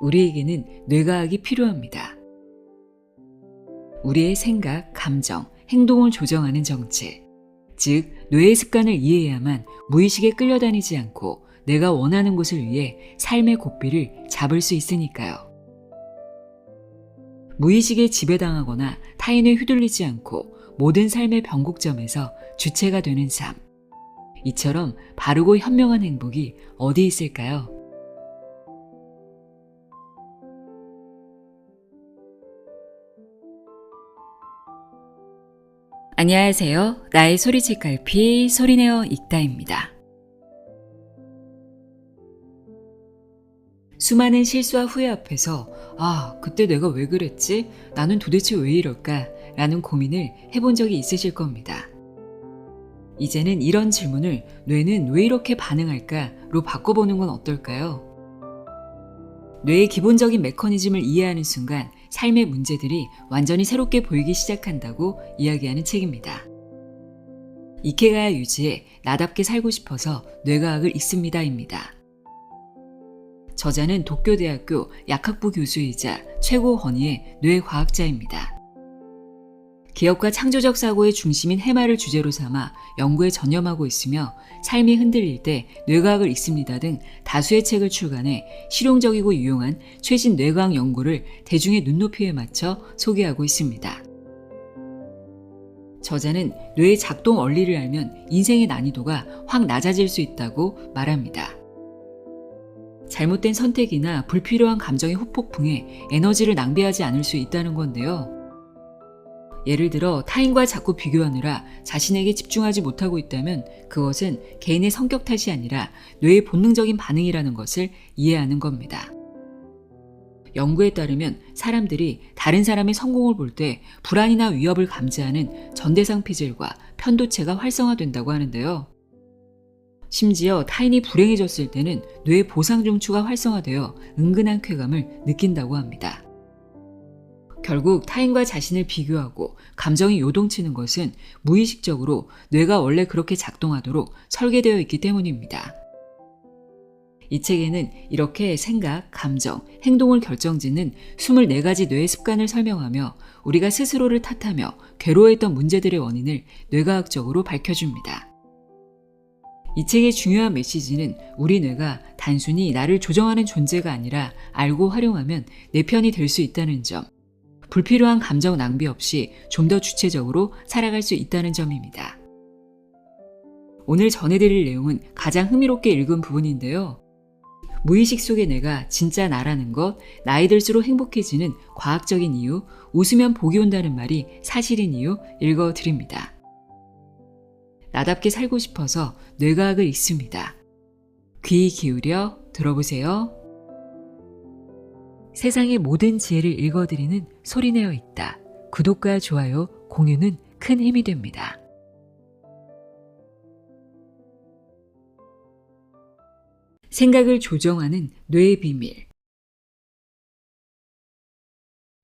우리에게는 뇌과학이 필요합니다. 우리의 생각, 감정, 행동을 조정하는 정체, 즉 뇌의 습관을 이해해야만 무의식에 끌려다니지 않고 내가 원하는 곳을 위해 삶의 고삐를 잡을 수 있으니까요. 무의식에 지배당하거나 타인에 휘둘리지 않고 모든 삶의 변곡점에서 주체가 되는 삶. 이처럼 바르고 현명한 행복이 어디 있을까요? 안녕하세요. 나의 소리책 갈피 소리내어 읽다입니다. 수많은 실수와 후회 앞에서 그때 내가 왜 그랬지? 나는 도대체 왜 이럴까? 라는 고민을 해본 적이 있으실 겁니다. 이제는 이런 질문을 뇌는 왜 이렇게 반응할까?로 바꿔보는 건 어떨까요? 뇌의 기본적인 메커니즘을 이해하는 순간 삶의 문제들이 완전히 새롭게 보이기 시작한다고 이야기하는 책입니다. 이케가야 유지의 나답게 살고 싶어서 뇌과학을 읽습니다입니다. 저자는 도쿄대학교 약학부 교수이자 최고 권위의 뇌과학자입니다. 기업과 창조적 사고의 중심인 해마를 주제로 삼아 연구에 전념하고 있으며 삶이 흔들릴 때 뇌과학을 읽습니다 등 다수의 책을 출간해 실용적이고 유용한 최신 뇌과학 연구를 대중의 눈높이에 맞춰 소개하고 있습니다. 저자는 뇌의 작동 원리를 알면 인생의 난이도가 확 낮아질 수 있다고 말합니다. 잘못된 선택이나 불필요한 감정의 후폭풍에 에너지를 낭비하지 않을 수 있다는 건데요. 예를 들어 타인과 자꾸 비교하느라 자신에게 집중하지 못하고 있다면 그것은 개인의 성격 탓이 아니라 뇌의 본능적인 반응이라는 것을 이해하는 겁니다. 연구에 따르면 사람들이 다른 사람의 성공을 볼 때 불안이나 위협을 감지하는 전대상 피질과 편도체가 활성화된다고 하는데요. 심지어 타인이 불행해졌을 때는 뇌의 보상중추가 활성화되어 은근한 쾌감을 느낀다고 합니다. 결국 타인과 자신을 비교하고 감정이 요동치는 것은 무의식적으로 뇌가 원래 그렇게 작동하도록 설계되어 있기 때문입니다. 이 책에는 이렇게 생각, 감정, 행동을 결정짓는 24가지 뇌의 습관을 설명하며 우리가 스스로를 탓하며 괴로워했던 문제들의 원인을 뇌과학적으로 밝혀줍니다. 이 책의 중요한 메시지는 우리 뇌가 단순히 나를 조정하는 존재가 아니라 알고 활용하면 내 편이 될 수 있다는 점, 불필요한 감정 낭비 없이 좀 더 주체적으로 살아갈 수 있다는 점입니다. 오늘 전해드릴 내용은 가장 흥미롭게 읽은 부분인데요. 무의식 속의 내가 진짜 나라는 것, 나이 들수록 행복해지는 과학적인 이유, 웃으면 복이 온다는 말이 사실인 이유 읽어드립니다. 나답게 살고 싶어서 뇌과학을 읽습니다. 귀 기울여 들어보세요. 세상의 모든 지혜를 읽어드리는 소리내어 읽다. 구독과 좋아요, 공유는 큰 힘이 됩니다. 생각을 조정하는 뇌의 비밀.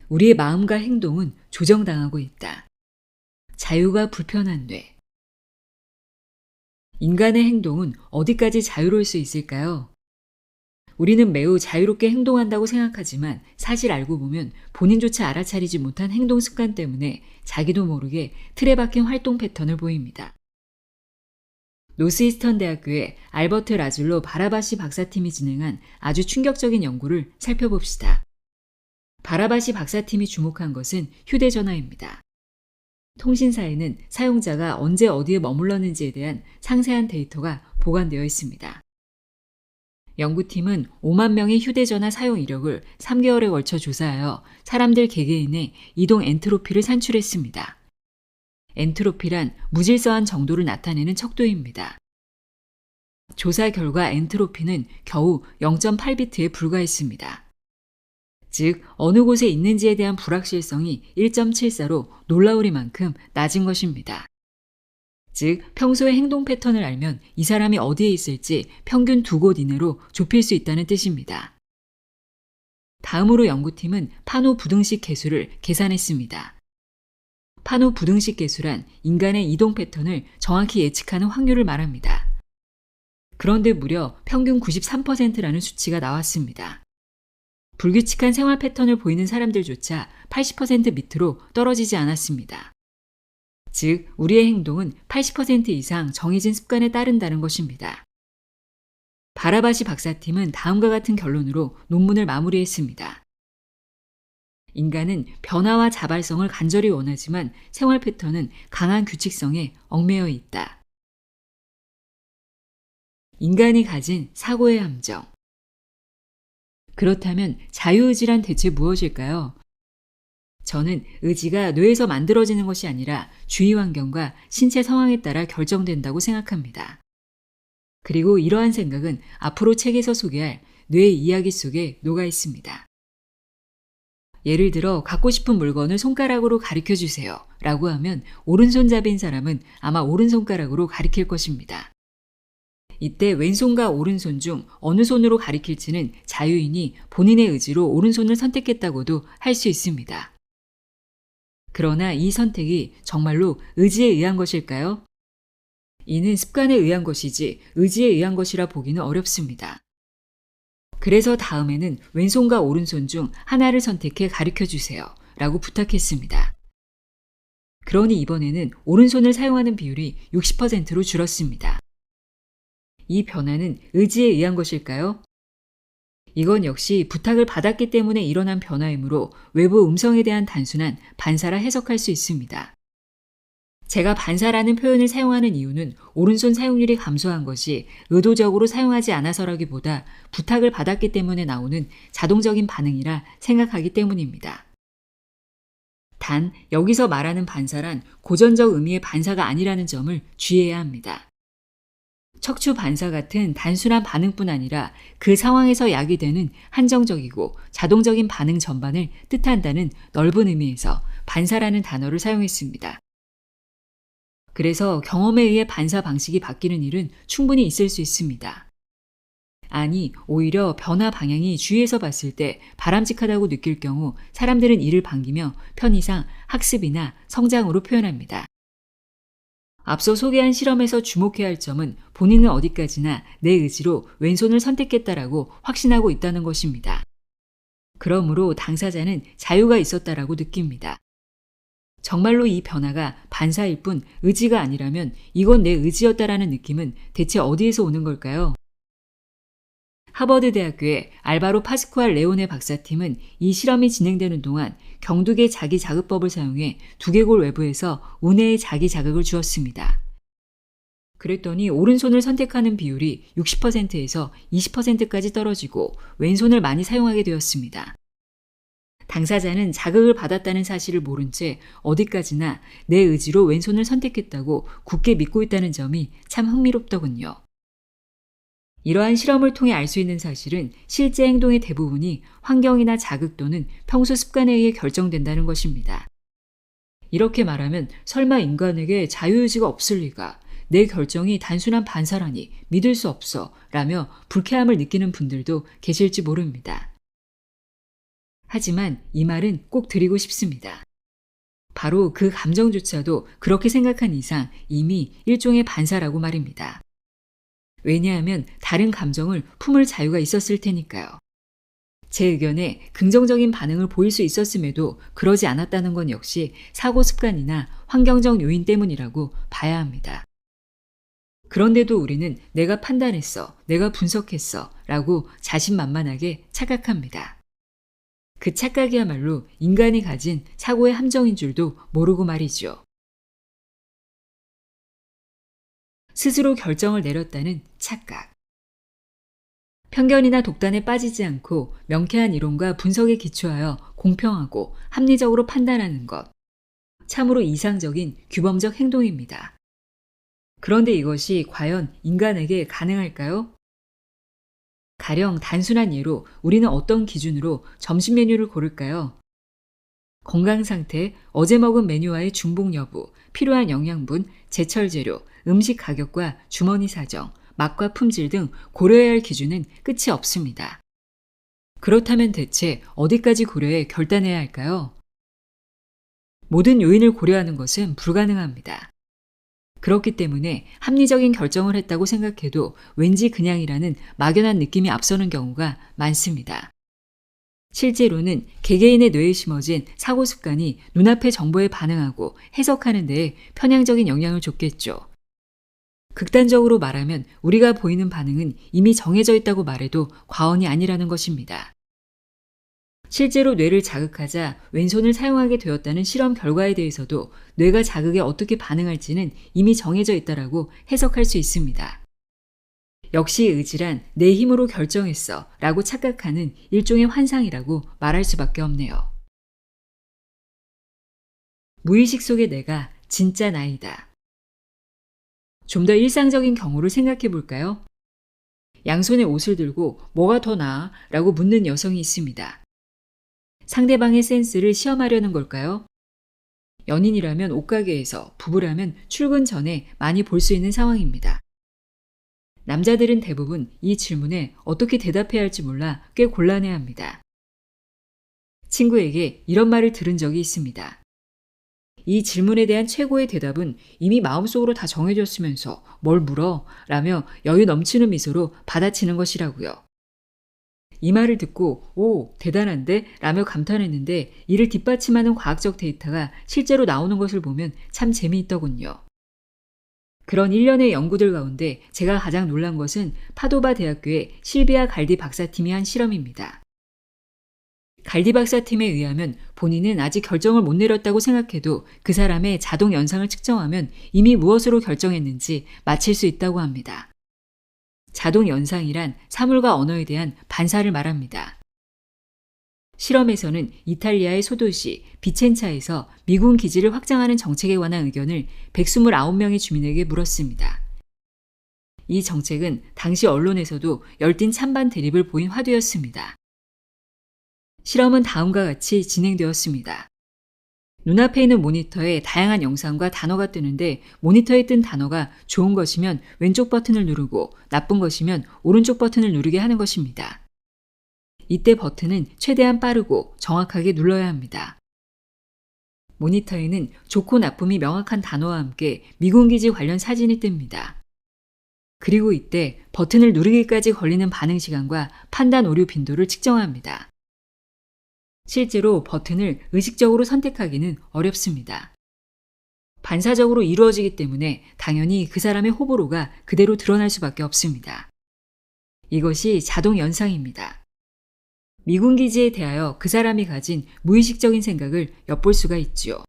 우리의 마음과 행동은 조정당하고 있다. 자유가 불편한 뇌. 인간의 행동은 어디까지 자유로울 수 있을까요? 우리는 매우 자유롭게 행동한다고 생각하지만 사실 알고 보면 본인조차 알아차리지 못한 행동 습관 때문에 자기도 모르게 틀에 박힌 활동 패턴을 보입니다. 노스이스턴 대학교의 알버트 라줄로 바라바시 박사팀이 진행한 아주 충격적인 연구를 살펴봅시다. 바라바시 박사팀이 주목한 것은 휴대전화입니다. 통신사에는 사용자가 언제 어디에 머물렀는지에 대한 상세한 데이터가 보관되어 있습니다. 연구팀은 5만 명의 휴대전화 사용 이력을 3개월에 걸쳐 조사하여 사람들 개개인의 이동 엔트로피를 산출했습니다. 엔트로피란 무질서한 정도를 나타내는 척도입니다. 조사 결과 엔트로피는 겨우 0.8비트에 불과했습니다. 즉 어느 곳에 있는지에 대한 불확실성이 1.74로 놀라우리만큼 낮은 것입니다. 즉 평소의 행동 패턴을 알면 이 사람이 어디에 있을지 평균 2곳 이내로 좁힐 수 있다는 뜻입니다. 다음으로 연구팀은 파노 부등식 계수를 계산했습니다. 파노 부등식 계수란 인간의 이동 패턴을 정확히 예측하는 확률을 말합니다. 그런데 무려 평균 93%라는 수치가 나왔습니다. 불규칙한 생활 패턴을 보이는 사람들조차 80% 밑으로 떨어지지 않았습니다. 즉, 우리의 행동은 80% 이상 정해진 습관에 따른다는 것입니다. 바라바시 박사팀은 다음과 같은 결론으로 논문을 마무리했습니다. 인간은 변화와 자발성을 간절히 원하지만 생활 패턴은 강한 규칙성에 얽매여 있다. 인간이 가진 사고의 함정. 그렇다면 자유의지란 대체 무엇일까요? 저는 의지가 뇌에서 만들어지는 것이 아니라 주위 환경과 신체 상황에 따라 결정된다고 생각합니다. 그리고 이러한 생각은 앞으로 책에서 소개할 뇌의 이야기 속에 녹아 있습니다. 예를 들어 갖고 싶은 물건을 손가락으로 가리켜 주세요 라고 하면 오른손잡이인 사람은 아마 오른손가락으로 가리킬 것입니다. 이때 왼손과 오른손 중 어느 손으로 가리킬지는 자유인이 본인의 의지로 오른손을 선택했다고도 할 수 있습니다. 그러나 이 선택이 정말로 의지에 의한 것일까요? 이는 습관에 의한 것이지 의지에 의한 것이라 보기는 어렵습니다. 그래서 다음에는 왼손과 오른손 중 하나를 선택해 가르쳐 주세요 라고 부탁했습니다. 그러니 이번에는 오른손을 사용하는 비율이 60%로 줄었습니다. 이 변화는 의지에 의한 것일까요? 이건 역시 부탁을 받았기 때문에 일어난 변화이므로 외부 음성에 대한 단순한 반사라 해석할 수 있습니다. 제가 반사라는 표현을 사용하는 이유는 오른손 사용률이 감소한 것이 의도적으로 사용하지 않아서라기보다 부탁을 받았기 때문에 나오는 자동적인 반응이라 생각하기 때문입니다. 단, 여기서 말하는 반사란 고전적 의미의 반사가 아니라는 점을 주의해야 합니다. 척추 반사 같은 단순한 반응뿐 아니라 그 상황에서 야기되는 한정적이고 자동적인 반응 전반을 뜻한다는 넓은 의미에서 반사라는 단어를 사용했습니다. 그래서 경험에 의해 반사 방식이 바뀌는 일은 충분히 있을 수 있습니다. 아니, 오히려 변화 방향이 주위에서 봤을 때 바람직하다고 느낄 경우 사람들은 이를 반기며 편의상 학습이나 성장으로 표현합니다. 앞서 소개한 실험에서 주목해야 할 점은 본인은 어디까지나 내 의지로 왼손을 선택했다라고 확신하고 있다는 것입니다. 그러므로 당사자는 자유가 있었다라고 느낍니다. 정말로 이 변화가 반사일 뿐 의지가 아니라면 이건 내 의지였다라는 느낌은 대체 어디에서 오는 걸까요? 하버드 대학교의 알바로 파스쿠알 레오네 박사팀은 이 실험이 진행되는 동안 경두개 자기 자극법을 사용해 두개골 외부에서 우뇌에 자기 자극을 주었습니다. 그랬더니 오른손을 선택하는 비율이 60%에서 20%까지 떨어지고 왼손을 많이 사용하게 되었습니다. 당사자는 자극을 받았다는 사실을 모른 채 어디까지나 내 의지로 왼손을 선택했다고 굳게 믿고 있다는 점이 참 흥미롭더군요. 이러한 실험을 통해 알 수 있는 사실은 실제 행동의 대부분이 환경이나 자극 또는 평소 습관에 의해 결정된다는 것입니다. 이렇게 말하면 설마 인간에게 자유의지가 없을 리가, 내 결정이 단순한 반사라니 믿을 수 없어 라며 불쾌함을 느끼는 분들도 계실지 모릅니다. 하지만 이 말은 꼭 드리고 싶습니다. 바로 그 감정조차도 그렇게 생각한 이상 이미 일종의 반사라고 말입니다. 왜냐하면 다른 감정을 품을 자유가 있었을 테니까요. 제 의견에 긍정적인 반응을 보일 수 있었음에도 그러지 않았다는 건 역시 사고 습관이나 환경적 요인 때문이라고 봐야 합니다. 그런데도 우리는 내가 판단했어, 내가 분석했어 라고 자신만만하게 착각합니다. 그 착각이야말로 인간이 가진 사고의 함정인 줄도 모르고 말이죠. 스스로 결정을 내렸다는 착각. 편견이나 독단에 빠지지 않고 명쾌한 이론과 분석에 기초하여 공평하고 합리적으로 판단하는 것. 참으로 이상적인 규범적 행동입니다. 그런데 이것이 과연 인간에게 가능할까요? 가령 단순한 예로 우리는 어떤 기준으로 점심 메뉴를 고를까요? 건강 상태, 어제 먹은 메뉴와의 중복 여부, 필요한 영양분, 제철 재료, 음식 가격과 주머니 사정, 맛과 품질 등 고려해야 할 기준은 끝이 없습니다. 그렇다면 대체 어디까지 고려해 결단해야 할까요? 모든 요인을 고려하는 것은 불가능합니다. 그렇기 때문에 합리적인 결정을 했다고 생각해도 왠지 그냥이라는 막연한 느낌이 앞서는 경우가 많습니다. 실제로는 개개인의 뇌에 심어진 사고 습관이 눈앞의 정보에 반응하고 해석하는 데에 편향적인 영향을 줬겠죠. 극단적으로 말하면 우리가 보이는 반응은 이미 정해져 있다고 말해도 과언이 아니라는 것입니다. 실제로 뇌를 자극하자 왼손을 사용하게 되었다는 실험 결과에 대해서도 뇌가 자극에 어떻게 반응할지는 이미 정해져 있다라고 해석할 수 있습니다. 역시 의지란 내 힘으로 결정했어 라고 착각하는 일종의 환상이라고 말할 수밖에 없네요. 무의식 속의 내가 진짜 나이다. 좀 더 일상적인 경우를 생각해 볼까요? 양손에 옷을 들고 뭐가 더 나아? 라고 묻는 여성이 있습니다. 상대방의 센스를 시험하려는 걸까요? 연인이라면 옷가게에서, 부부라면 출근 전에 많이 볼 수 있는 상황입니다. 남자들은 대부분 이 질문에 어떻게 대답해야 할지 몰라 꽤 곤란해합니다. 친구에게 이런 말을 들은 적이 있습니다. 이 질문에 대한 최고의 대답은 이미 마음속으로 다 정해졌으면서 뭘 물어? 라며 여유 넘치는 미소로 받아치는 것이라고요. 이 말을 듣고 오, 대단한데? 라며 감탄했는데 이를 뒷받침하는 과학적 데이터가 실제로 나오는 것을 보면 참 재미있더군요. 그런 일련의 연구들 가운데 제가 가장 놀란 것은 파도바 대학교의 실비아 갈디 박사팀이 한 실험입니다. 갈디 박사팀에 의하면 본인은 아직 결정을 못 내렸다고 생각해도 그 사람의 자동 연상을 측정하면 이미 무엇으로 결정했는지 맞힐 수 있다고 합니다. 자동 연상이란 사물과 언어에 대한 반사를 말합니다. 실험에서는 이탈리아의 소도시 비첸차에서 미군 기지를 확장하는 정책에 관한 의견을 129명의 주민에게 물었습니다. 이 정책은 당시 언론에서도 열띤 찬반 대립을 보인 화두였습니다. 실험은 다음과 같이 진행되었습니다. 눈앞에 있는 모니터에 다양한 영상과 단어가 뜨는데 모니터에 뜬 단어가 좋은 것이면 왼쪽 버튼을 누르고 나쁜 것이면 오른쪽 버튼을 누르게 하는 것입니다. 이때 버튼은 최대한 빠르고 정확하게 눌러야 합니다. 모니터에는 좋고 나쁨이 명확한 단어와 함께 미군기지 관련 사진이 뜹니다. 그리고 이때 버튼을 누르기까지 걸리는 반응 시간과 판단 오류 빈도를 측정합니다. 실제로 버튼을 의식적으로 선택하기는 어렵습니다. 반사적으로 이루어지기 때문에 당연히 그 사람의 호불호가 그대로 드러날 수밖에 없습니다. 이것이 자동 연상입니다. 미군 기지에 대하여 그 사람이 가진 무의식적인 생각을 엿볼 수가 있지요.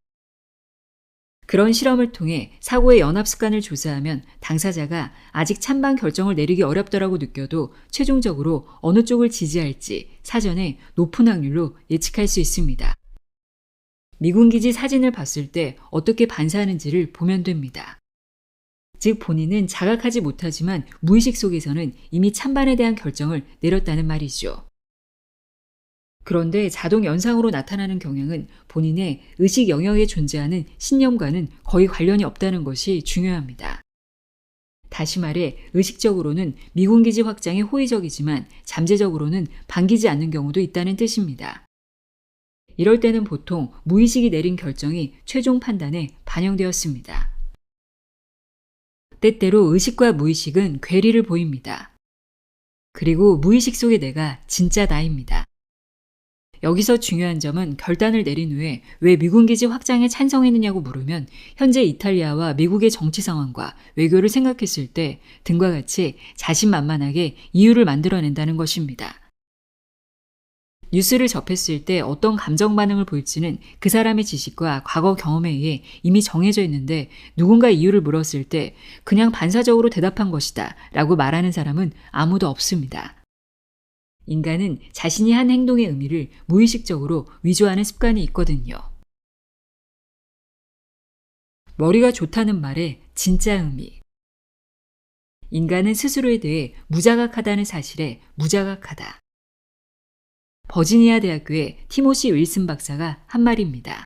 그런 실험을 통해 사고의 연합 습관을 조사하면 당사자가 아직 찬반 결정을 내리기 어렵다고 느껴도 최종적으로 어느 쪽을 지지할지 사전에 높은 확률로 예측할 수 있습니다. 미군 기지 사진을 봤을 때 어떻게 반사하는지를 보면 됩니다. 즉 본인은 자각하지 못하지만 무의식 속에서는 이미 찬반에 대한 결정을 내렸다는 말이죠. 그런데 자동 연상으로 나타나는 경향은 본인의 의식 영역에 존재하는 신념과는 거의 관련이 없다는 것이 중요합니다. 다시 말해 의식적으로는 미군기지 확장에 호의적이지만 잠재적으로는 반기지 않는 경우도 있다는 뜻입니다. 이럴 때는 보통 무의식이 내린 결정이 최종 판단에 반영되었습니다. 때때로 의식과 무의식은 괴리를 보입니다. 그리고 무의식 속의 내가 진짜 나입니다. 여기서 중요한 점은 결단을 내린 후에 왜 미군기지 확장에 찬성했느냐고 물으면 현재 이탈리아와 미국의 정치 상황과 외교를 생각했을 때 등과 같이 자신만만하게 이유를 만들어낸다는 것입니다. 뉴스를 접했을 때 어떤 감정 반응을 보일지는 그 사람의 지식과 과거 경험에 의해 이미 정해져 있는데 누군가 이유를 물었을 때 그냥 반사적으로 대답한 것이다 라고 말하는 사람은 아무도 없습니다. 인간은 자신이 한 행동의 의미를 무의식적으로 위조하는 습관이 있거든요. 머리가 좋다는 말의 진짜 의미. 인간은 스스로에 대해 무자각하다는 사실에 무자각하다. 버지니아 대학교의 티모시 윌슨 박사가 한 말입니다.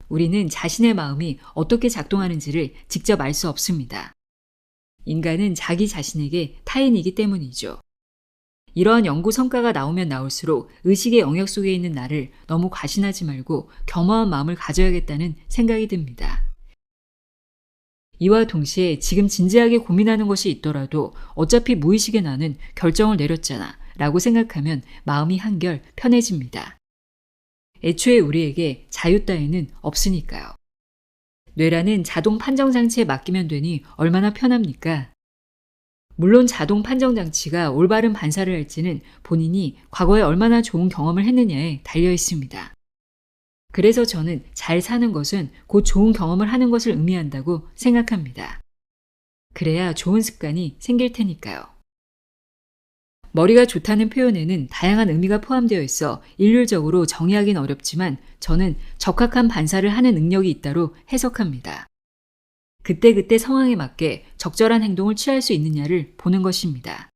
우리는 자신의 마음이 어떻게 작동하는지를 직접 알 수 없습니다. 인간은 자기 자신에게 타인이기 때문이죠. 이러한 연구 성과가 나오면 나올수록 의식의 영역 속에 있는 나를 너무 과신하지 말고 겸허한 마음을 가져야겠다는 생각이 듭니다. 이와 동시에 지금 진지하게 고민하는 것이 있더라도 어차피 무의식의 나는 결정을 내렸잖아 라고 생각하면 마음이 한결 편해집니다. 애초에 우리에게 자유 따위는 없으니까요. 뇌라는 자동 판정 장치에 맡기면 되니 얼마나 편합니까? 물론 자동 판정 장치가 올바른 반사를 할지는 본인이 과거에 얼마나 좋은 경험을 했느냐에 달려 있습니다. 그래서 저는 잘 사는 것은 곧 좋은 경험을 하는 것을 의미한다고 생각합니다. 그래야 좋은 습관이 생길 테니까요. 머리가 좋다는 표현에는 다양한 의미가 포함되어 있어 일률적으로 정의하기는 어렵지만 저는 적합한 반사를 하는 능력이 있다로 해석합니다. 그때그때 상황에 맞게 적절한 행동을 취할 수 있느냐를 보는 것입니다.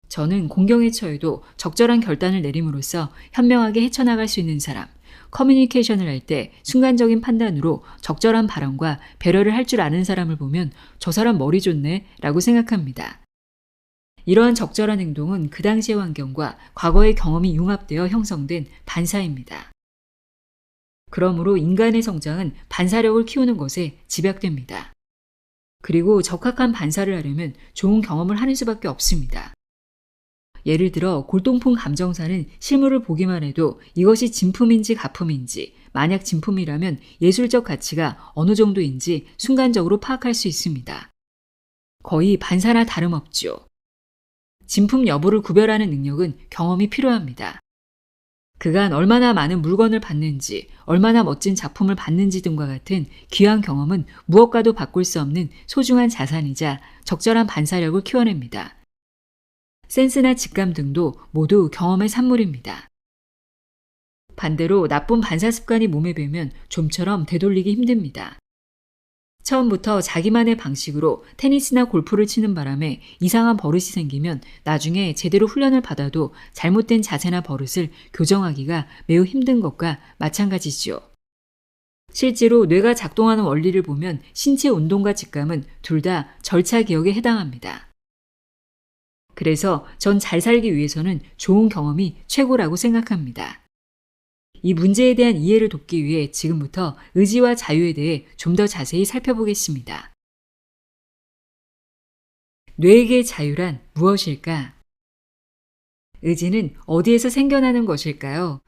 저는 공경에 처해도 적절한 결단을 내림으로써 현명하게 헤쳐나갈 수 있는 사람, 커뮤니케이션을 할 때 순간적인 판단으로 적절한 발언과 배려를 할 줄 아는 사람을 보면 저 사람 머리 좋네 라고 생각합니다. 이러한 적절한 행동은 그 당시의 환경과 과거의 경험이 융합되어 형성된 반사입니다. 그러므로 인간의 성장은 반사력을 키우는 것에 집약됩니다. 그리고 적합한 반사를 하려면 좋은 경험을 하는 수밖에 없습니다. 예를 들어 골동품 감정사는 실물을 보기만 해도 이것이 진품인지 가품인지, 만약 진품이라면 예술적 가치가 어느 정도인지 순간적으로 파악할 수 있습니다. 거의 반사나 다름없죠. 진품 여부를 구별하는 능력은 경험이 필요합니다. 그간 얼마나 많은 물건을 봤는지, 얼마나 멋진 작품을 봤는지 등과 같은 귀한 경험은 무엇과도 바꿀 수 없는 소중한 자산이자 적절한 반사력을 키워냅니다. 센스나 직감 등도 모두 경험의 산물입니다. 반대로 나쁜 반사 습관이 몸에 배면 좀처럼 되돌리기 힘듭니다. 처음부터 자기만의 방식으로 테니스나 골프를 치는 바람에 이상한 버릇이 생기면 나중에 제대로 훈련을 받아도 잘못된 자세나 버릇을 교정하기가 매우 힘든 것과 마찬가지지요. 실제로 뇌가 작동하는 원리를 보면 신체 운동과 직감은 둘 다 절차 기억에 해당합니다. 그래서 전 잘 살기 위해서는 좋은 경험이 최고라고 생각합니다. 이 문제에 대한 이해를 돕기 위해 지금부터 의지와 자유에 대해 좀 더 자세히 살펴보겠습니다. 뇌에게 자유란 무엇일까? 의지는 어디에서 생겨나는 것일까요?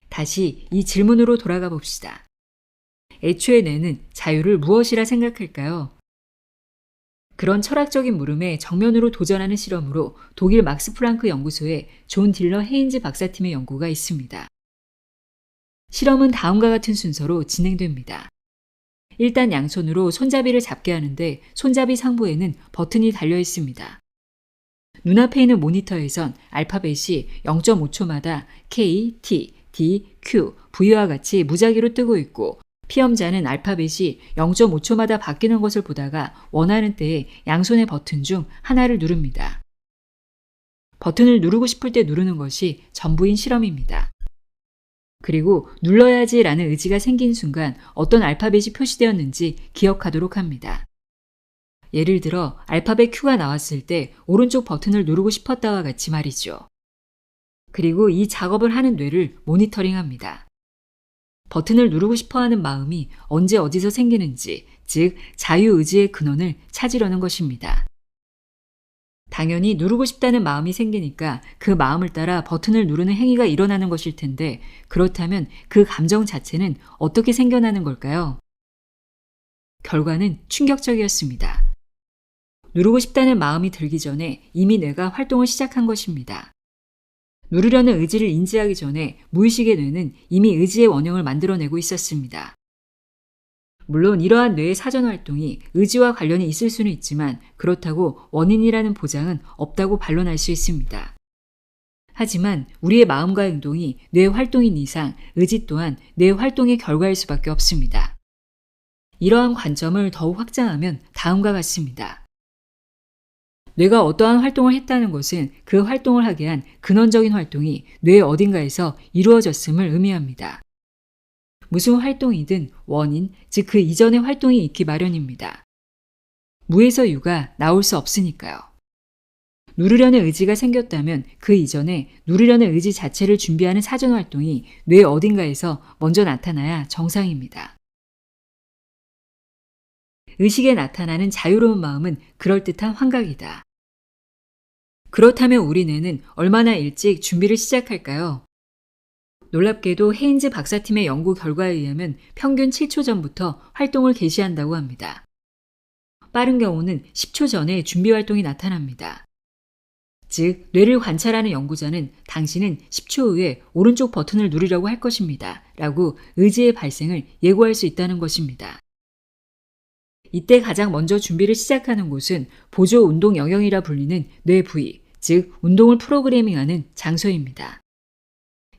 다시 이 질문으로 돌아가 봅시다. 애초에 뇌는 자유를 무엇이라 생각할까요? 그런 철학적인 물음에 정면으로 도전하는 실험으로 독일 막스 플랑크 연구소에 존 딜러 헤인즈 박사팀의 연구가 있습니다. 실험은 다음과 같은 순서로 진행됩니다. 일단 양손으로 손잡이를 잡게 하는데 손잡이 상부에는 버튼이 달려 있습니다. 눈앞에 있는 모니터에선 알파벳이 0.5초마다 K, T, D, Q, V와 같이 무작위로 뜨고 있고 피험자는 알파벳이 0.5초마다 바뀌는 것을 보다가 원하는 때에 양손의 버튼 중 하나를 누릅니다. 버튼을 누르고 싶을 때 누르는 것이 전부인 실험입니다. 그리고 눌러야지라는 의지가 생긴 순간 어떤 알파벳이 표시되었는지 기억하도록 합니다. 예를 들어 알파벳 Q가 나왔을 때 오른쪽 버튼을 누르고 싶었다와 같이 말이죠. 그리고 이 작업을 하는 뇌를 모니터링합니다. 버튼을 누르고 싶어하는 마음이 언제 어디서 생기는지, 즉 자유의지의 근원을 찾으려는 것입니다. 당연히 누르고 싶다는 마음이 생기니까 그 마음을 따라 버튼을 누르는 행위가 일어나는 것일 텐데 그렇다면 그 감정 자체는 어떻게 생겨나는 걸까요? 결과는 충격적이었습니다. 누르고 싶다는 마음이 들기 전에 이미 뇌가 활동을 시작한 것입니다. 누르려는 의지를 인지하기 전에 무의식의 뇌는 이미 의지의 원형을 만들어내고 있었습니다. 물론 이러한 뇌의 사전 활동이 의지와 관련이 있을 수는 있지만 그렇다고 원인이라는 보장은 없다고 반론할 수 있습니다. 하지만 우리의 마음과 행동이 뇌의 활동인 이상 의지 또한 뇌의 활동의 결과일 수밖에 없습니다. 이러한 관점을 더욱 확장하면 다음과 같습니다. 뇌가 어떠한 활동을 했다는 것은 그 활동을 하게 한 근원적인 활동이 뇌의 어딘가에서 이루어졌음을 의미합니다. 무슨 활동이든 원인, 즉 그 이전의 활동이 있기 마련입니다. 무에서 유가 나올 수 없으니까요. 누르려는 의지가 생겼다면 그 이전에 누르려는 의지 자체를 준비하는 사전 활동이 뇌 어딘가에서 먼저 나타나야 정상입니다. 의식에 나타나는 자유로운 마음은 그럴듯한 환각이다. 그렇다면 우리 뇌는 얼마나 일찍 준비를 시작할까요? 놀랍게도 헤인즈 박사팀의 연구 결과에 의하면 평균 7초 전부터 활동을 개시한다고 합니다. 빠른 경우는 10초 전에 준비 활동이 나타납니다. 즉, 뇌를 관찰하는 연구자는 당신은 10초 후에 오른쪽 버튼을 누르려고 할 것입니다. 라고 의지의 발생을 예고할 수 있다는 것입니다. 이때 가장 먼저 준비를 시작하는 곳은 보조 운동 영역이라 불리는 뇌 부위, 즉 운동을 프로그래밍하는 장소입니다.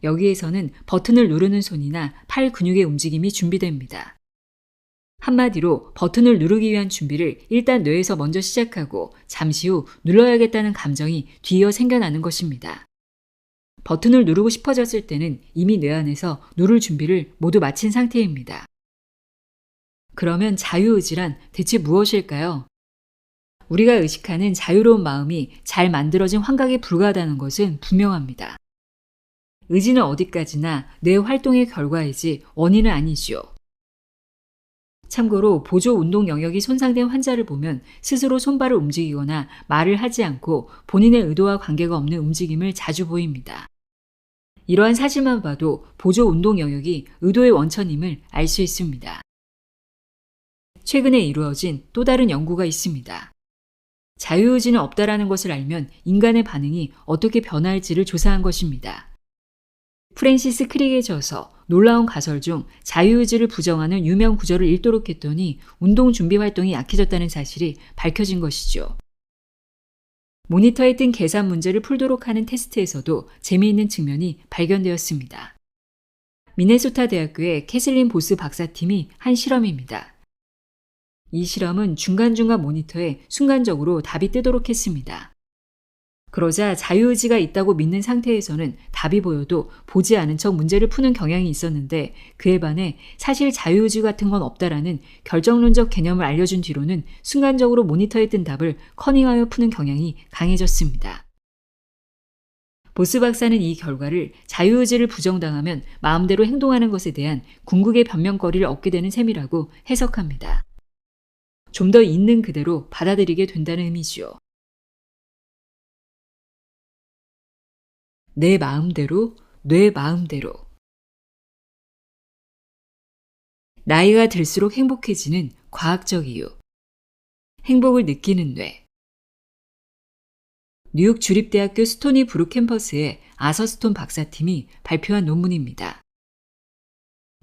여기에서는 버튼을 누르는 손이나 팔 근육의 움직임이 준비됩니다. 한마디로 버튼을 누르기 위한 준비를 일단 뇌에서 먼저 시작하고 잠시 후 눌러야겠다는 감정이 뒤이어 생겨나는 것입니다. 버튼을 누르고 싶어졌을 때는 이미 뇌 안에서 누를 준비를 모두 마친 상태입니다. 그러면 자유의지란 대체 무엇일까요? 우리가 의식하는 자유로운 마음이 잘 만들어진 환각에 불과하다는 것은 분명합니다. 의지는 어디까지나 뇌 활동의 결과이지 원인은 아니지요. 참고로 보조 운동 영역이 손상된 환자를 보면 스스로 손발을 움직이거나 말을 하지 않고 본인의 의도와 관계가 없는 움직임을 자주 보입니다. 이러한 사실만 봐도 보조 운동 영역이 의도의 원천임을 알 수 있습니다. 최근에 이루어진 또 다른 연구가 있습니다. 자유의지는 없다라는 것을 알면 인간의 반응이 어떻게 변할지를 조사한 것입니다. 프랜시스 크릭의 저서 놀라운 가설 중 자유의지를 부정하는 유명 구절을 읽도록 했더니 운동 준비 활동이 약해졌다는 사실이 밝혀진 것이죠. 모니터에 뜬 계산 문제를 풀도록 하는 테스트에서도 재미있는 측면이 발견되었습니다. 미네소타 대학교의 캐슬린 보스 박사팀이 한 실험입니다. 이 실험은 중간중간 모니터에 순간적으로 답이 뜨도록 했습니다. 그러자 자유의지가 있다고 믿는 상태에서는 답이 보여도 보지 않은 척 문제를 푸는 경향이 있었는데 그에 반해 사실 자유의지 같은 건 없다라는 결정론적 개념을 알려준 뒤로는 순간적으로 모니터에 뜬 답을 커닝하여 푸는 경향이 강해졌습니다. 보스 박사는 이 결과를 자유의지를 부정당하면 마음대로 행동하는 것에 대한 궁극의 변명거리를 얻게 되는 셈이라고 해석합니다. 좀 더 있는 그대로 받아들이게 된다는 의미지요. 내 마음대로, 뇌 마음대로. 나이가 들수록 행복해지는 과학적 이유. 행복을 느끼는 뇌. 뉴욕 주립대학교 스토니 브룩 캠퍼스의 아서 스톤 박사팀이 발표한 논문입니다.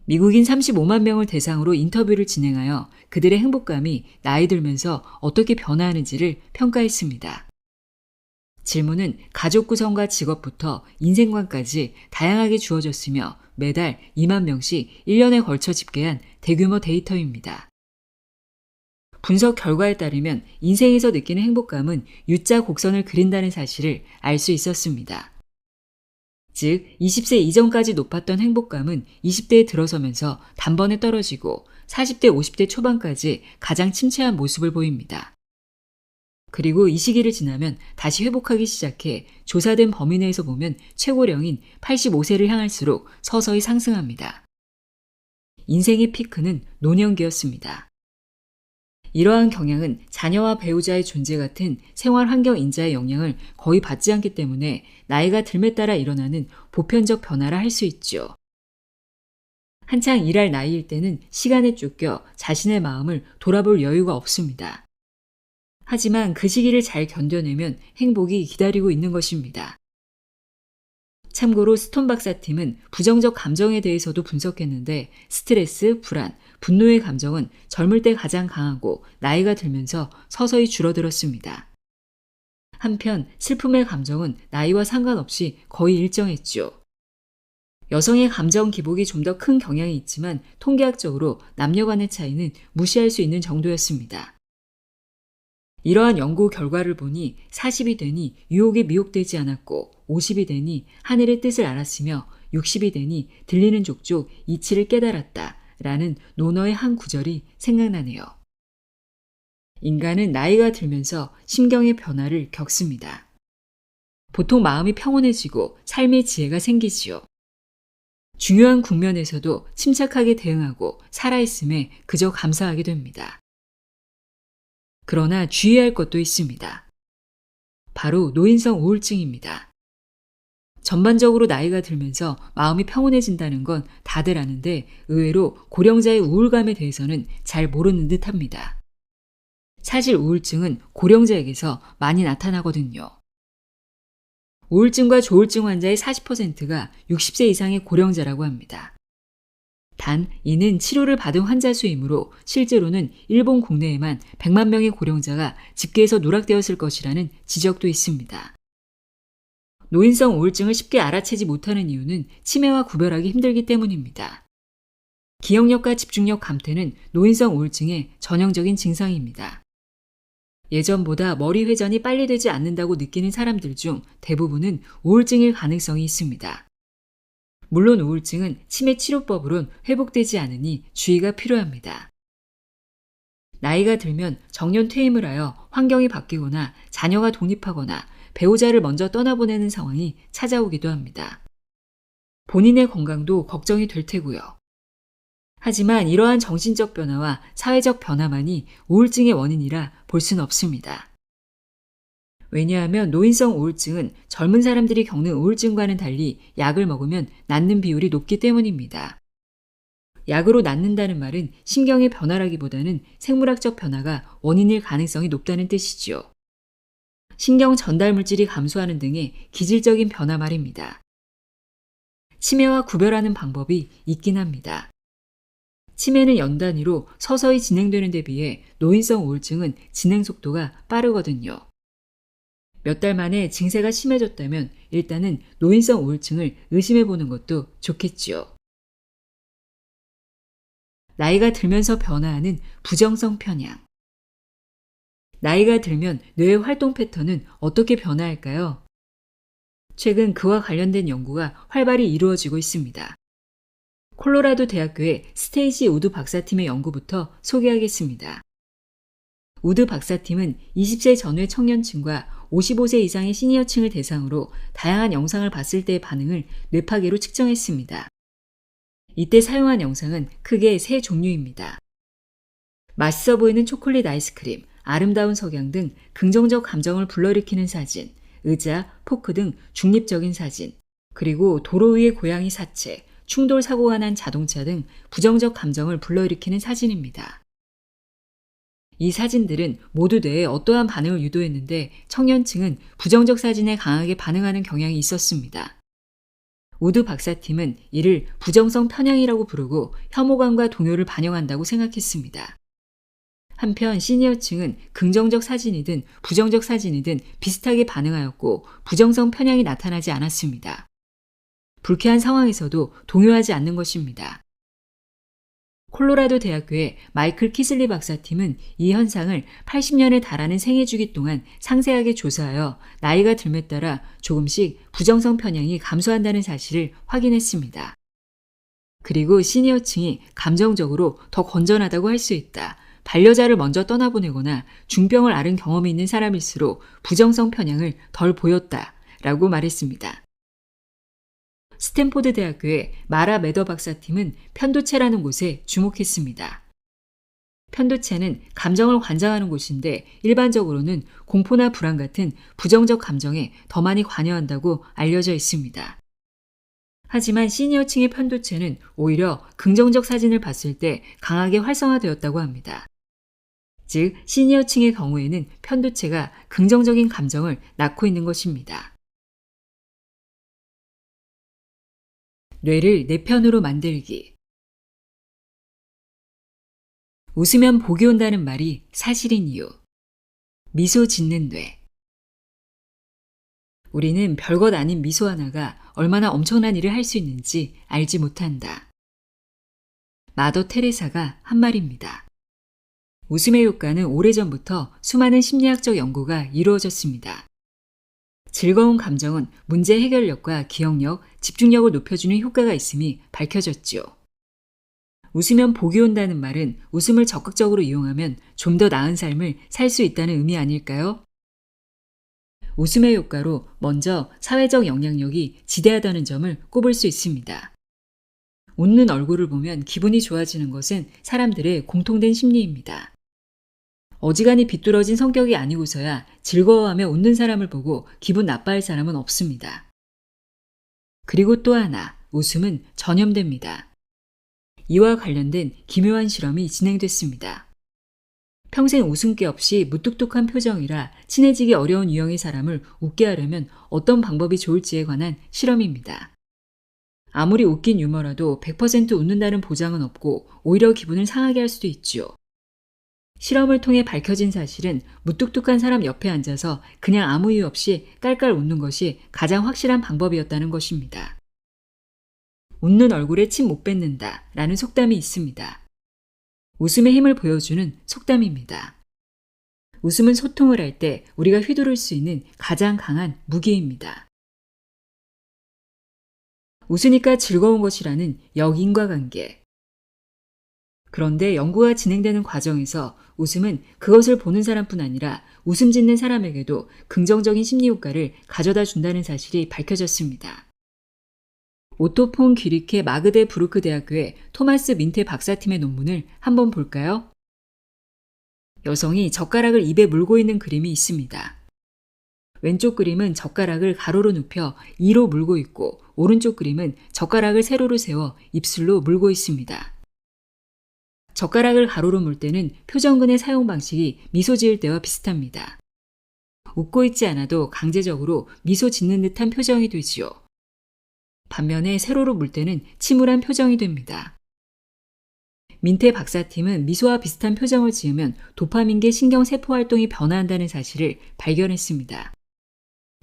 미국인 35만 명을 대상으로 인터뷰를 진행하여 그들의 행복감이 나이 들면서 어떻게 변화하는지를 평가했습니다. 질문은 가족 구성과 직업부터 인생관까지 다양하게 주어졌으며 매달 2만 명씩 1년에 걸쳐 집계한 대규모 데이터입니다. 분석 결과에 따르면 인생에서 느끼는 행복감은 U자 곡선을 그린다는 사실을 알 수 있었습니다. 즉 20세 이전까지 높았던 행복감은 20대에 들어서면서 단번에 떨어지고 40대, 50대 초반까지 가장 침체한 모습을 보입니다. 그리고 이 시기를 지나면 다시 회복하기 시작해 조사된 범위 내에서 보면 최고령인 85세를 향할수록 서서히 상승합니다. 인생의 피크는 노년기였습니다. 이러한 경향은 자녀와 배우자의 존재 같은 생활 환경 인자의 영향을 거의 받지 않기 때문에 나이가 들에 따라 일어나는 보편적 변화라 할 수 있죠. 한창 일할 나이일 때는 시간에 쫓겨 자신의 마음을 돌아볼 여유가 없습니다. 하지만 그 시기를 잘 견뎌내면 행복이 기다리고 있는 것입니다. 참고로 스톤 박사팀은 부정적 감정에 대해서도 분석했는데 스트레스, 불안, 분노의 감정은 젊을 때 가장 강하고 나이가 들면서 서서히 줄어들었습니다. 한편 슬픔의 감정은 나이와 상관없이 거의 일정했죠. 여성의 감정 기복이 좀 더 큰 경향이 있지만 통계학적으로 남녀 간의 차이는 무시할 수 있는 정도였습니다. 이러한 연구 결과를 보니 40이 되니 유혹에 미혹되지 않았고 50이 되니 하늘의 뜻을 알았으며 60이 되니 들리는 족족 이치를 깨달았다 라는 논어의 한 구절이 생각나네요. 인간은 나이가 들면서 심경의 변화를 겪습니다. 보통 마음이 평온해지고 삶의 지혜가 생기지요. 중요한 국면에서도 침착하게 대응하고 살아있음에 그저 감사하게 됩니다. 그러나 주의할 것도 있습니다. 바로 노인성 우울증입니다. 전반적으로 나이가 들면서 마음이 평온해진다는 건 다들 아는데 의외로 고령자의 우울감에 대해서는 잘 모르는 듯합니다. 사실 우울증은 고령자에게서 많이 나타나거든요. 우울증과 조울증 환자의 40%가 60세 이상의 고령자라고 합니다. 단 이는 치료를 받은 환자 수이므로 실제로는 일본 국내에만 100만 명의 고령자가 집계에서 누락되었을 것이라는 지적도 있습니다. 노인성 우울증을 쉽게 알아채지 못하는 이유는 치매와 구별하기 힘들기 때문입니다. 기억력과 집중력 감퇴는 노인성 우울증의 전형적인 증상입니다. 예전보다 머리 회전이 빨리 되지 않는다고 느끼는 사람들 중 대부분은 우울증일 가능성이 있습니다. 물론 우울증은 치매 치료법으론 회복되지 않으니 주의가 필요합니다. 나이가 들면 정년 퇴임을 하여 환경이 바뀌거나 자녀가 독립하거나 배우자를 먼저 떠나보내는 상황이 찾아오기도 합니다. 본인의 건강도 걱정이 될 테고요. 하지만 이러한 정신적 변화와 사회적 변화만이 우울증의 원인이라 볼 수는 없습니다. 왜냐하면 노인성 우울증은 젊은 사람들이 겪는 우울증과는 달리 약을 먹으면 낫는 비율이 높기 때문입니다. 약으로 낫는다는 말은 신경의 변화라기보다는 생물학적 변화가 원인일 가능성이 높다는 뜻이지요. 신경 전달 물질이 감소하는 등의 기질적인 변화 말입니다. 치매와 구별하는 방법이 있긴 합니다. 치매는 연 단위로 서서히 진행되는 데 비해 노인성 우울증은 진행 속도가 빠르거든요. 몇 달 만에 증세가 심해졌다면 일단은 노인성 우울증을 의심해 보는 것도 좋겠지요. 나이가 들면서 변화하는 부정성 편향. 나이가 들면 뇌의 활동 패턴은 어떻게 변화할까요? 최근 그와 관련된 연구가 활발히 이루어지고 있습니다. 콜로라도 대학교의 스테이시 우드 박사팀의 연구부터 소개하겠습니다. 우드 박사팀은 20세 전후의 청년층과 55세 이상의 시니어층을 대상으로 다양한 영상을 봤을 때의 반응을 뇌파계로 측정했습니다. 이때 사용한 영상은 크게 세 종류입니다. 맛있어 보이는 초콜릿 아이스크림, 아름다운 석양 등 긍정적 감정을 불러일으키는 사진, 의자, 포크 등 중립적인 사진, 그리고 도로 위의 고양이 사체, 충돌 사고가 난 자동차 등 부정적 감정을 불러일으키는 사진입니다. 이 사진들은 모두 뇌에 어떠한 반응을 유도했는데 청년층은 부정적 사진에 강하게 반응하는 경향이 있었습니다. 우드 박사팀은 이를 부정성 편향이라고 부르고 혐오감과 동요를 반영한다고 생각했습니다. 한편 시니어층은 긍정적 사진이든 부정적 사진이든 비슷하게 반응하였고 부정성 편향이 나타나지 않았습니다. 불쾌한 상황에서도 동요하지 않는 것입니다. 콜로라도 대학교의 마이클 키슬리 박사팀은 이 현상을 80년에 달하는 생애 주기 동안 상세하게 조사하여 나이가 들에 따라 조금씩 부정성 편향이 감소한다는 사실을 확인했습니다. 그리고 시니어층이 감정적으로 더 건전하다고 할 수 있다. 반려자를 먼저 떠나보내거나 중병을 앓은 경험이 있는 사람일수록 부정성 편향을 덜 보였다라고 말했습니다. 스탠포드 대학교의 마라 매더 박사팀은 편도체라는 곳에 주목했습니다. 편도체는 감정을 관장하는 곳인데 일반적으로는 공포나 불안 같은 부정적 감정에 더 많이 관여한다고 알려져 있습니다. 하지만 시니어층의 편도체는 오히려 긍정적 사진을 봤을 때 강하게 활성화되었다고 합니다. 즉, 시니어층의 경우에는 편도체가 긍정적인 감정을 낳고 있는 것입니다. 뇌를 내 편으로 만들기. 웃으면 복이 온다는 말이 사실인 이유. 미소 짓는 뇌. 우리는 별것 아닌 미소 하나가 얼마나 엄청난 일을 할 수 있는지 알지 못한다. 마더 테레사가 한 말입니다. 웃음의 효과는 오래전부터 수많은 심리학적 연구가 이루어졌습니다. 즐거운 감정은 문제 해결력과 기억력, 집중력을 높여주는 효과가 있음이 밝혀졌지요. 웃으면 복이 온다는 말은 웃음을 적극적으로 이용하면 좀 더 나은 삶을 살 수 있다는 의미 아닐까요? 웃음의 효과로 먼저 사회적 영향력이 지대하다는 점을 꼽을 수 있습니다. 웃는 얼굴을 보면 기분이 좋아지는 것은 사람들의 공통된 심리입니다. 어지간히 비뚤어진 성격이 아니고서야 즐거워하며 웃는 사람을 보고 기분 나빠할 사람은 없습니다. 그리고 또 하나, 웃음은 전염됩니다. 이와 관련된 기묘한 실험이 진행됐습니다. 평생 웃음기 없이 무뚝뚝한 표정이라 친해지기 어려운 유형의 사람을 웃게 하려면 어떤 방법이 좋을지에 관한 실험입니다. 아무리 웃긴 유머라도 100% 웃는다는 보장은 없고 오히려 기분을 상하게 할 수도 있지요. 실험을 통해 밝혀진 사실은 무뚝뚝한 사람 옆에 앉아서 그냥 아무 이유 없이 깔깔 웃는 것이 가장 확실한 방법이었다는 것입니다. 웃는 얼굴에 침 못 뱉는다 라는 속담이 있습니다. 웃음의 힘을 보여주는 속담입니다. 웃음은 소통을 할 때 우리가 휘두를 수 있는 가장 강한 무기입니다. 웃으니까 즐거운 것이라는 역인과관계. 그런데 연구가 진행되는 과정에서 웃음은 그것을 보는 사람뿐 아니라 웃음 짓는 사람에게도 긍정적인 심리 효과를 가져다 준다는 사실이 밝혀졌습니다. 오토 폰 귀리케 마그데 부르크 대학교의 토마스 민테 박사팀의 논문을 한번 볼까요? 여성이 젓가락을 입에 물고 있는 그림이 있습니다. 왼쪽 그림은 젓가락을 가로로 눕혀 이로 물고 있고 오른쪽 그림은 젓가락을 세로로 세워 입술로 물고 있습니다. 젓가락을 가로로 물 때는 표정근의 사용 방식이 미소 지을 때와 비슷합니다. 웃고 있지 않아도 강제적으로 미소 짓는 듯한 표정이 되지요. 반면에 세로로 물 때는 침울한 표정이 됩니다. 민테 박사팀은 미소와 비슷한 표정을 지으면 도파민계 신경세포 활동이 변화한다는 사실을 발견했습니다.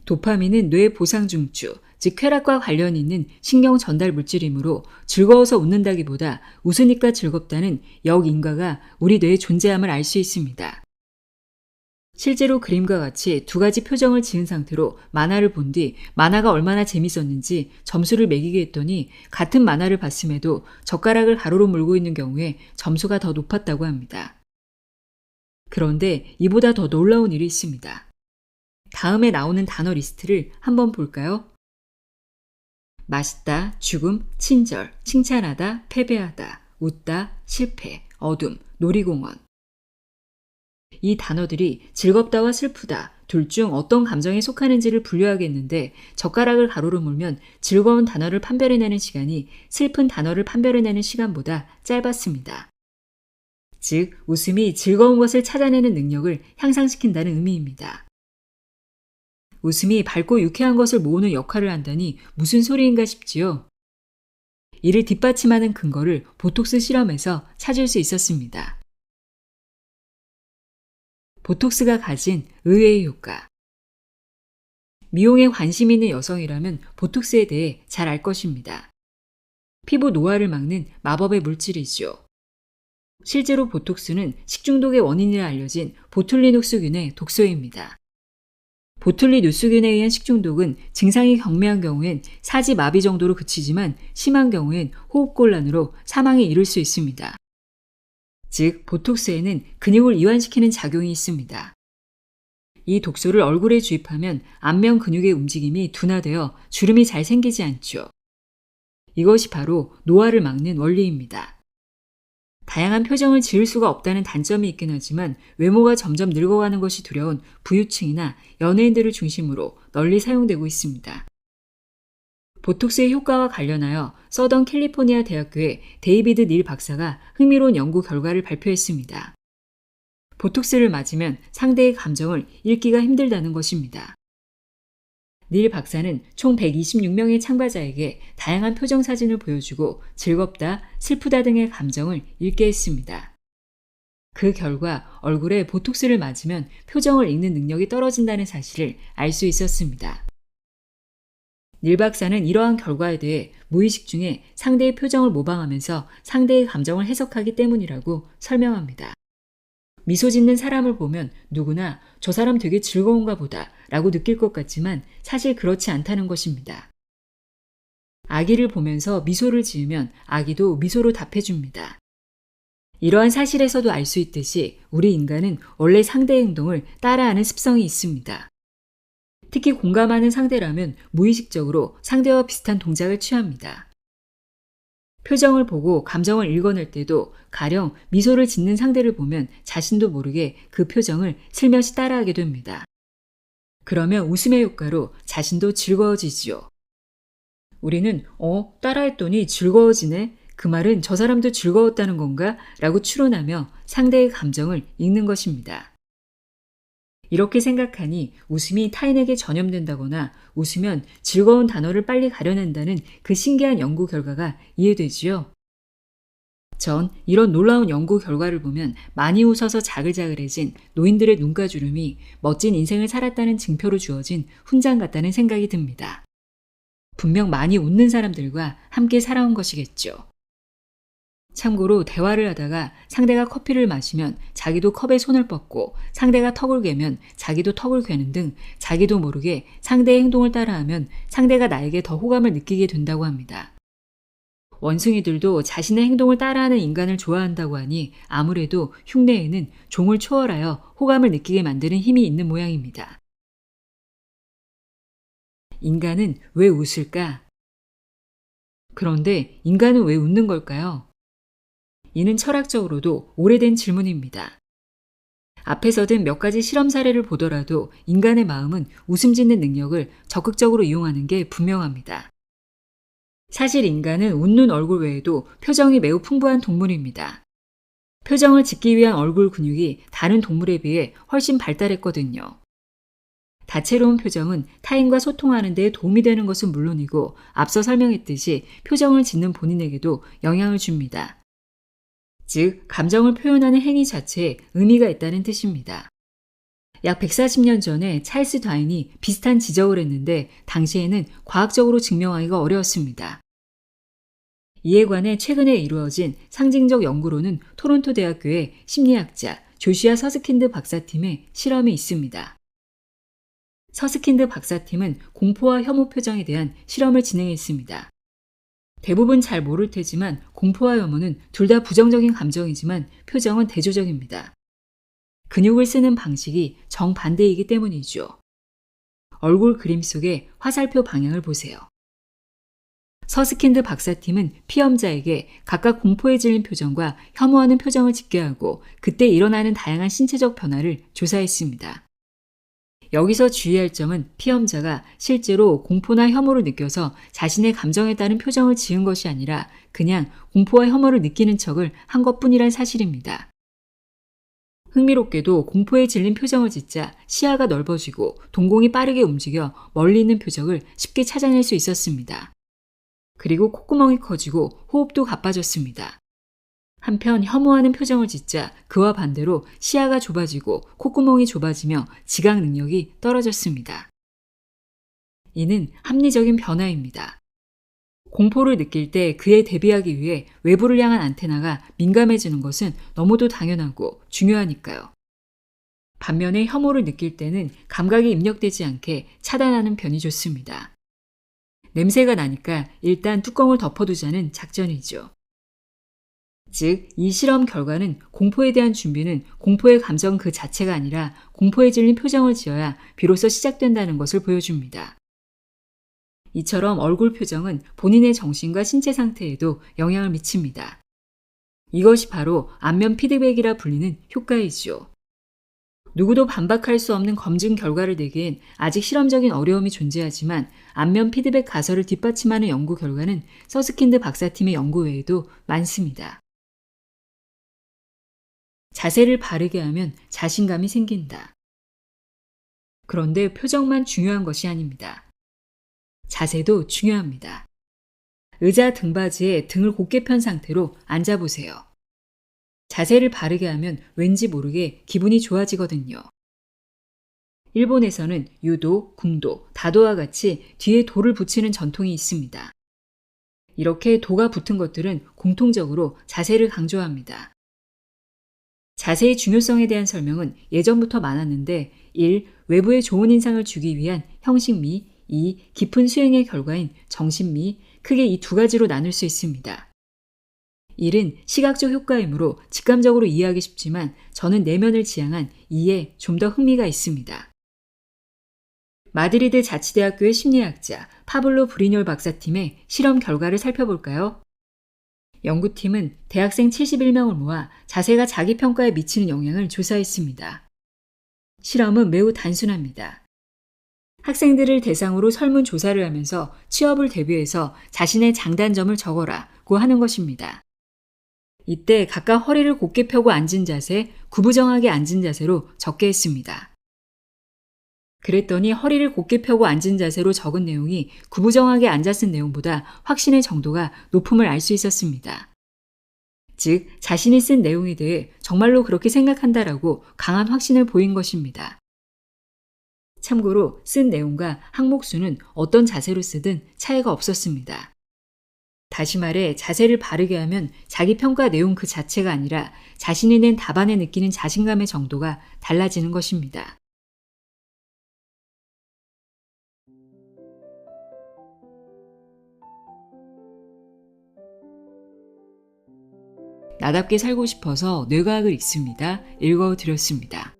도파민은 뇌 보상중추, 즉 쾌락과 관련이 있는 신경 전달 물질이므로 즐거워서 웃는다기보다 웃으니까 즐겁다는 역인과가 우리 뇌에 존재함을 알 수 있습니다. 실제로 그림과 같이 두 가지 표정을 지은 상태로 만화를 본 뒤 만화가 얼마나 재밌었는지 점수를 매기게 했더니 같은 만화를 봤음에도 젓가락을 가로로 물고 있는 경우에 점수가 더 높았다고 합니다. 그런데 이보다 더 놀라운 일이 있습니다. 다음에 나오는 단어 리스트를 한번 볼까요? 맛있다, 죽음, 친절, 칭찬하다, 패배하다, 웃다, 실패, 어둠, 놀이공원. 이 단어들이 즐겁다와 슬프다, 둘 중 어떤 감정에 속하는지를 분류하겠는데 젓가락을 가로로 물면 즐거운 단어를 판별해내는 시간이 슬픈 단어를 판별해내는 시간보다 짧았습니다. 즉, 웃음이 즐거운 것을 찾아내는 능력을 향상시킨다는 의미입니다. 웃음이 밝고 유쾌한 것을 모으는 역할을 한다니 무슨 소리인가 싶지요. 이를 뒷받침하는 근거를 보톡스 실험에서 찾을 수 있었습니다. 보톡스가 가진 의외의 효과. 미용에 관심 있는 여성이라면 보톡스에 대해 잘 알 것입니다. 피부 노화를 막는 마법의 물질이죠. 실제로 보톡스는 식중독의 원인이라 알려진 보툴리누스균의 독소입니다. 보툴리누스균에 의한 식중독은 증상이 경미한 경우엔 사지 마비 정도로 그치지만 심한 경우엔 호흡곤란으로 사망에 이를 수 있습니다. 즉, 보톡스에는 근육을 이완시키는 작용이 있습니다. 이 독소를 얼굴에 주입하면 안면 근육의 움직임이 둔화되어 주름이 잘 생기지 않죠. 이것이 바로 노화를 막는 원리입니다. 다양한 표정을 지을 수가 없다는 단점이 있긴 하지만 외모가 점점 늙어가는 것이 두려운 부유층이나 연예인들을 중심으로 널리 사용되고 있습니다. 보톡스의 효과와 관련하여 서던 캘리포니아 대학교의 데이비드 닐 박사가 흥미로운 연구 결과를 발표했습니다. 보톡스를 맞으면 상대의 감정을 읽기가 힘들다는 것입니다. 닐 박사는 총 126명의 참가자에게 다양한 표정 사진을 보여주고 즐겁다, 슬프다 등의 감정을 읽게 했습니다. 그 결과 얼굴에 보톡스를 맞으면 표정을 읽는 능력이 떨어진다는 사실을 알 수 있었습니다. 닐 박사는 이러한 결과에 대해 무의식 중에 상대의 표정을 모방하면서 상대의 감정을 해석하기 때문이라고 설명합니다. 미소 짓는 사람을 보면 누구나 저 사람 되게 즐거운가 보다 라고 느낄 것 같지만 사실 그렇지 않다는 것입니다. 아기를 보면서 미소를 지으면 아기도 미소로 답해줍니다. 이러한 사실에서도 알 수 있듯이 우리 인간은 원래 상대의 행동을 따라하는 습성이 있습니다. 특히 공감하는 상대라면 무의식적으로 상대와 비슷한 동작을 취합니다. 표정을 보고 감정을 읽어낼 때도 가령 미소를 짓는 상대를 보면 자신도 모르게 그 표정을 슬며시 따라하게 됩니다. 그러면 웃음의 효과로 자신도 즐거워지지요. 우리는 따라했더니 즐거워지네. 그 말은 저 사람도 즐거웠다는 건가? 라고 추론하며 상대의 감정을 읽는 것입니다. 이렇게 생각하니 웃음이 타인에게 전염된다거나 웃으면 즐거운 단어를 빨리 가려낸다는 그 신기한 연구 결과가 이해되지요. 전 이런 놀라운 연구 결과를 보면 많이 웃어서 자글자글해진 노인들의 눈가주름이 멋진 인생을 살았다는 증표로 주어진 훈장 같다는 생각이 듭니다. 분명 많이 웃는 사람들과 함께 살아온 것이겠죠. 참고로 대화를 하다가 상대가 커피를 마시면 자기도 컵에 손을 뻗고 상대가 턱을 괴면 자기도 턱을 괴는 등 자기도 모르게 상대의 행동을 따라하면 상대가 나에게 더 호감을 느끼게 된다고 합니다. 원숭이들도 자신의 행동을 따라하는 인간을 좋아한다고 하니 아무래도 흉내에는 종을 초월하여 호감을 느끼게 만드는 힘이 있는 모양입니다. 인간은 왜 웃을까? 그런데 인간은 왜 웃는 걸까요? 이는 철학적으로도 오래된 질문입니다. 앞에서 든 몇 가지 실험 사례를 보더라도 인간의 마음은 웃음 짓는 능력을 적극적으로 이용하는 게 분명합니다. 사실 인간은 웃는 얼굴 외에도 표정이 매우 풍부한 동물입니다. 표정을 짓기 위한 얼굴 근육이 다른 동물에 비해 훨씬 발달했거든요. 다채로운 표정은 타인과 소통하는 데 도움이 되는 것은 물론이고 앞서 설명했듯이 표정을 짓는 본인에게도 영향을 줍니다. 즉, 감정을 표현하는 행위 자체에 의미가 있다는 뜻입니다. 약 140년 전에 찰스 다윈이 비슷한 지적을 했는데 당시에는 과학적으로 증명하기가 어려웠습니다. 이에 관해 최근에 이루어진 상징적 연구로는 토론토 대학교의 심리학자 조시아 서스킨드 박사팀의 실험이 있습니다. 서스킨드 박사팀은 공포와 혐오 표정에 대한 실험을 진행했습니다. 대부분 잘 모를 테지만 공포와 혐오는 둘 다 부정적인 감정이지만 표정은 대조적입니다. 근육을 쓰는 방식이 정반대이기 때문이죠. 얼굴 그림 속의 화살표 방향을 보세요. 서스킨드 박사팀은 피험자에게 각각 공포에 질린 표정과 혐오하는 표정을 짓게 하고 그때 일어나는 다양한 신체적 변화를 조사했습니다. 여기서 주의할 점은 피험자가 실제로 공포나 혐오를 느껴서 자신의 감정에 따른 표정을 지은 것이 아니라 그냥 공포와 혐오를 느끼는 척을 한 것뿐이란 사실입니다. 흥미롭게도 공포에 질린 표정을 짓자 시야가 넓어지고 동공이 빠르게 움직여 멀리 있는 표적을 쉽게 찾아낼 수 있었습니다. 그리고 콧구멍이 커지고 호흡도 가빠졌습니다. 한편 혐오하는 표정을 짓자 그와 반대로 시야가 좁아지고 콧구멍이 좁아지며 지각 능력이 떨어졌습니다. 이는 합리적인 변화입니다. 공포를 느낄 때 그에 대비하기 위해 외부를 향한 안테나가 민감해지는 것은 너무도 당연하고 중요하니까요. 반면에 혐오를 느낄 때는 감각이 입력되지 않게 차단하는 편이 좋습니다. 냄새가 나니까 일단 뚜껑을 덮어두자는 작전이죠. 즉, 이 실험 결과는 공포에 대한 준비는 공포의 감정 그 자체가 아니라 공포에 질린 표정을 지어야 비로소 시작된다는 것을 보여줍니다. 이처럼 얼굴 표정은 본인의 정신과 신체 상태에도 영향을 미칩니다. 이것이 바로 안면 피드백이라 불리는 효과이지요. 누구도 반박할 수 없는 검증 결과를 내기엔 아직 실험적인 어려움이 존재하지만 안면 피드백 가설을 뒷받침하는 연구 결과는 서스킨드 박사팀의 연구 외에도 많습니다. 자세를 바르게 하면 자신감이 생긴다. 그런데 표정만 중요한 것이 아닙니다. 자세도 중요합니다. 의자 등받이에 등을 곧게 편 상태로 앉아보세요. 자세를 바르게 하면 왠지 모르게 기분이 좋아지거든요. 일본에서는 유도, 궁도, 다도와 같이 뒤에 도를 붙이는 전통이 있습니다. 이렇게 도가 붙은 것들은 공통적으로 자세를 강조합니다. 자세의 중요성에 대한 설명은 예전부터 많았는데 1. 외부에 좋은 인상을 주기 위한 형식미, 2. 깊은 수행의 결과인 정신미, 크게 이 두 가지로 나눌 수 있습니다. 1은 시각적 효과이므로 직감적으로 이해하기 쉽지만 저는 내면을 지향한 2에 좀 더 흥미가 있습니다. 마드리드 자치대학교의 심리학자 파블로 브리뇰 박사팀의 실험 결과를 살펴볼까요? 연구팀은 대학생 71명을 모아 자세가 자기 평가에 미치는 영향을 조사했습니다. 실험은 매우 단순합니다. 학생들을 대상으로 설문조사를 하면서 취업을 대비해서 자신의 장단점을 적어라고 하는 것입니다. 이때 각각 허리를 곧게 펴고 앉은 자세, 구부정하게 앉은 자세로 적게 했습니다. 그랬더니 허리를 곧게 펴고 앉은 자세로 적은 내용이 구부정하게 앉아 쓴 내용보다 확신의 정도가 높음을 알 수 있었습니다. 즉, 자신이 쓴 내용에 대해 정말로 그렇게 생각한다라고 강한 확신을 보인 것입니다. 참고로 쓴 내용과 항목수는 어떤 자세로 쓰든 차이가 없었습니다. 다시 말해 자세를 바르게 하면 자기 평가 내용 그 자체가 아니라 자신이 낸 답안에 느끼는 자신감의 정도가 달라지는 것입니다. 나답게 살고 싶어서 뇌과학을 읽습니다. 읽어드렸습니다.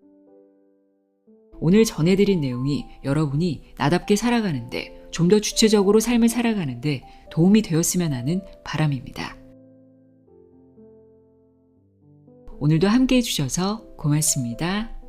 오늘 전해드린 내용이 여러분이 나답게 살아가는데 좀 더 주체적으로 삶을 살아가는데 도움이 되었으면 하는 바람입니다. 오늘도 함께 해주셔서 고맙습니다.